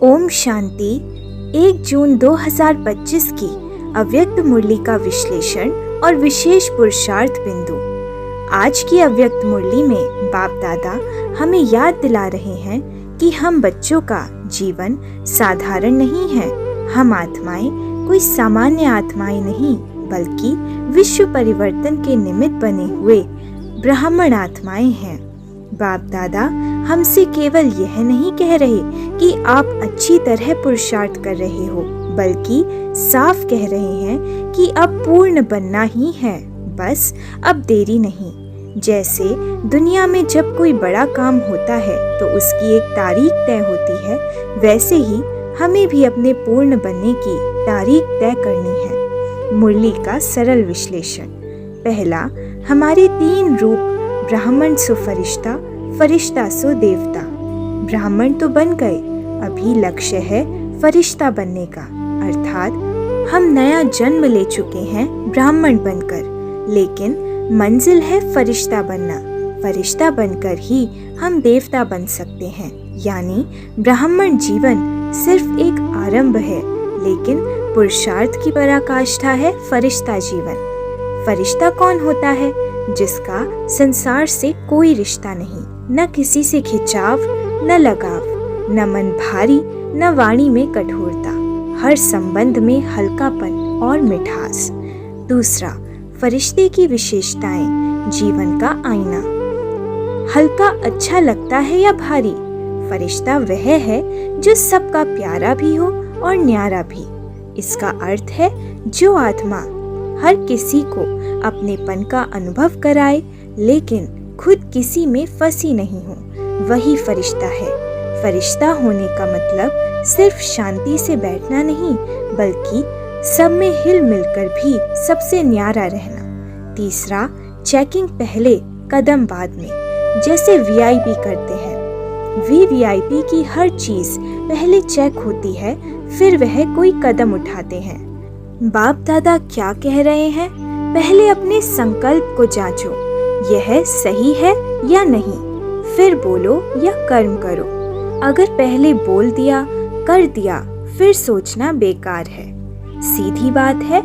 ओम शांति। 1 जून 2025 की अव्यक्त मुरली का विश्लेषण और विशेष पुरुषार्थ बिंदु। आज की अव्यक्त मुरली में बाप दादा हमें याद दिला रहे हैं कि हम बच्चों का जीवन साधारण नहीं है। हम आत्माएं कोई सामान्य आत्माएं नहीं, बल्कि विश्व परिवर्तन के निमित्त बने हुए ब्राह्मण आत्माएं हैं। बाप दादा हमसे केवल यह नहीं कह रहे कि आप अच्छी तरह पुरुषार्थ कर रहे हो, बल्कि साफ कह रहे हैं कि अब पूर्ण बनना ही है, बस अब देरी नहीं। जैसे दुनिया में जब कोई बड़ा काम होता है तो उसकी एक तारीख तय होती है, वैसे ही हमें भी अपने पूर्ण बनने की तारीख तय करनी है। मुरली का सरल विश्लेषण। पहला, हमारे 3 रूप ब्राह्मण सो फरिश्ता, फरिश्ता सो देवता। ब्राह्मण तो बन गए, अभी लक्ष्य है फरिश्ता बनने का, अर्थात हम नया जन्म ले चुके हैं ब्राह्मण बनकर, लेकिन मंजिल है फरिश्ता बनना। फरिश्ता बनकर ही हम देवता बन सकते हैं। यानी ब्राह्मण जीवन सिर्फ एक आरंभ है, लेकिन पुरुषार्थ की पराकाष्ठा है फरिश्ता जीवन। फरिश्ता कौन होता है? जिसका संसार से कोई रिश्ता नहीं, न किसी से खिंचाव न लगाव, न मन भारी न वाणी में कठोरता, हर संबंध में हल्कापन और मिठास। दूसरा, फरिश्ते की विशेषताएं। जीवन का आईना। हल्का अच्छा लगता है या भारी? फरिश्ता वह है जो सबका प्यारा भी हो और न्यारा भी। इसका अर्थ है जो आत्मा हर किसी को अपनेपन का अनुभव कराए, लेकिन खुद किसी में फंसी नहीं हो, वही फरिश्ता है। फरिश्ता होने का मतलब सिर्फ शांति से बैठना नहीं, बल्कि सब में हिल मिलकर भी सबसे न्यारा रहना। तीसरा, चेकिंग पहले कदम बाद में। जैसे वीआईपी करते हैं, वीवीआईपी की हर चीज पहले चेक होती है, फिर वह कोई कदम उठाते हैं। बाप दादा क्या कह रहे हैं? पहले अपने संकल्प को जांचो, यह सही है या नहीं, फिर बोलो या कर्म करो। अगर पहले बोल दिया, कर दिया, फिर सोचना बेकार है। सीधी बात है,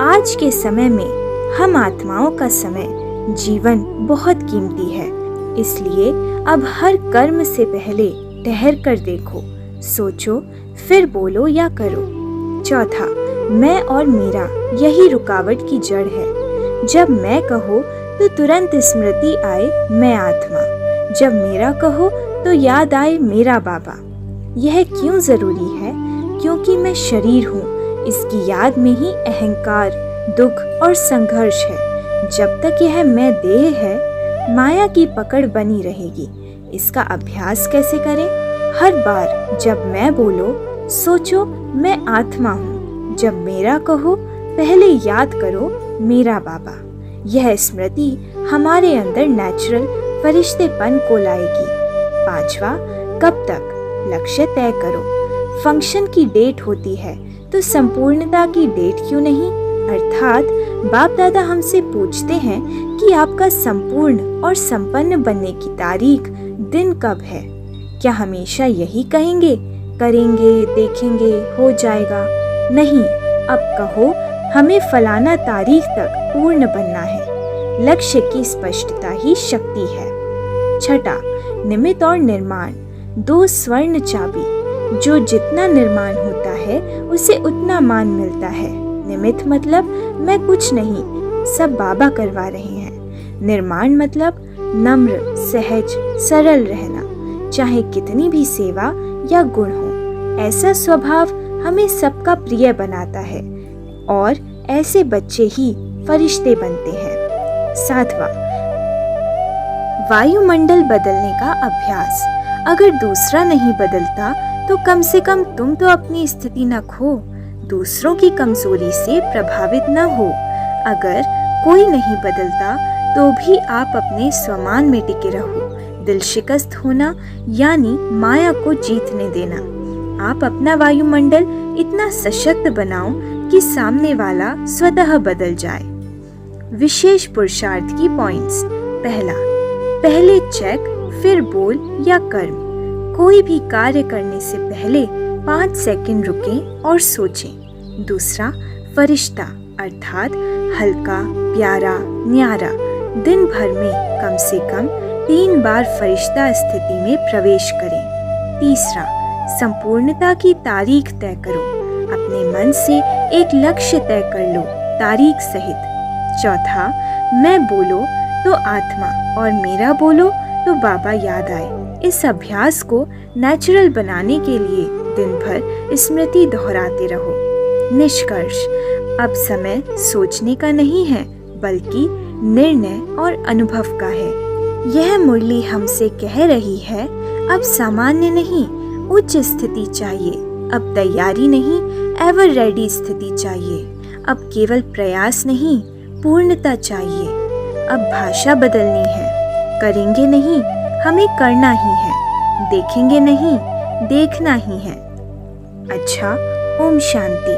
आज के समय में हम आत्माओं का समय, जीवन बहुत कीमती है, इसलिए अब हर कर्म से पहले ठहर कर देखो, सोचो, फिर बोलो या करो। चौथा, मैं और मेरा यही रुकावट की जड़ है। जब मैं कहो तो तुरंत स्मृति आए मैं आत्मा, जब मेरा कहो तो याद आए मेरा बाबा। यह क्यों जरूरी है? क्योंकि मैं शरीर हूँ, इसकी याद में ही अहंकार, दुख और संघर्ष है। जब तक यह मैं देह है, माया की पकड़ बनी रहेगी। इसका अभ्यास कैसे करें? हर बार जब मैं बोलो, सोचो मैं आत्मा हूँ, जब मेरा कहो पहले याद करो मेरा बाबा। यह स्मृति हमारे अंदर नेचुरल फरिश्तेपन को लाएगी। पांचवा, कब तक? लक्ष्य तय करो। फंक्शन की डेट होती है तो संपूर्णता की डेट क्यों नहीं? अर्थात बाप दादा हमसे पूछते हैं कि आपका संपूर्ण और संपन्न बनने की तारीख, दिन कब है? क्या हमेशा यही कहेंगे, करेंगे, देखेंगे, हो जाएगा? नहीं, अब कहो हमें फलाना तारीख तक पूर्ण बनना है। लक्ष्य की स्पष्टता ही शक्ति है। छठा, निमित्त और निर्माण। 2 स्वर्ण चाबी। जो जितना निर्माण होता है उसे उतना मान मिलता है। निमित्त मतलब मैं कुछ नहीं, सब बाबा करवा रहे हैं। निर्माण मतलब नम्र, सहज, सरल रहना, चाहे कितनी भी सेवा या गुण हो। ऐसा स्वभाव हमें सबका प्रिय बनाता है और ऐसे बच्चे ही फरिश्ते बनते हैं। 7वां, वायुमंडल बदलने का अभ्यास। अगर दूसरा नहीं बदलता तो कम से कम तुम तो अपनी स्थिति न खो, दूसरों की कमजोरी से प्रभावित न हो। अगर कोई नहीं बदलता तो भी आप अपने स्वमान में टिके रहो। दिल शिकस्त होना यानी माया को जीतने देना। आप अपना वायुमंडल इतना सशक्त बनाओ कि सामने वाला स्वतः बदल जाए। विशेष पुरुषार्थ की पॉइंट्स। पहला, पहले चेक, फिर बोल या कर्म। कोई भी कार्य करने से पहले 5 सेकंड रुकें और सोचें। दूसरा, फरिश्ता अर्थात हल्का, प्यारा, न्यारा। दिन भर में कम से कम 3 बार फरिश्ता स्थिति में प्रवेश करें। तीसरा, संपूर्णता की तारीख तय करो। अपने मन से एक लक्ष्य तय कर लो, तारीख सहित। चौथा, मैं बोलो तो आत्मा और मेरा बोलो तो बाबा याद आए। इस अभ्यास को नेचुरल बनाने के लिए दिन भर स्मृति दोहराते रहो। निष्कर्ष, अब समय सोचने का नहीं है बल्कि निर्णय और अनुभव का है। यह मुरली हमसे कह रही है, अब सामान्य नहीं उच्च स्थिति चाहिए। अब तैयारी नहीं एवर रेडी स्थिति चाहिए। अब केवल प्रयास नहीं पूर्णता चाहिए। अब भाषा बदलनी है। करेंगे नहीं, हमें करना ही है। देखेंगे नहीं, देखना ही है। अच्छा, ओम शांति।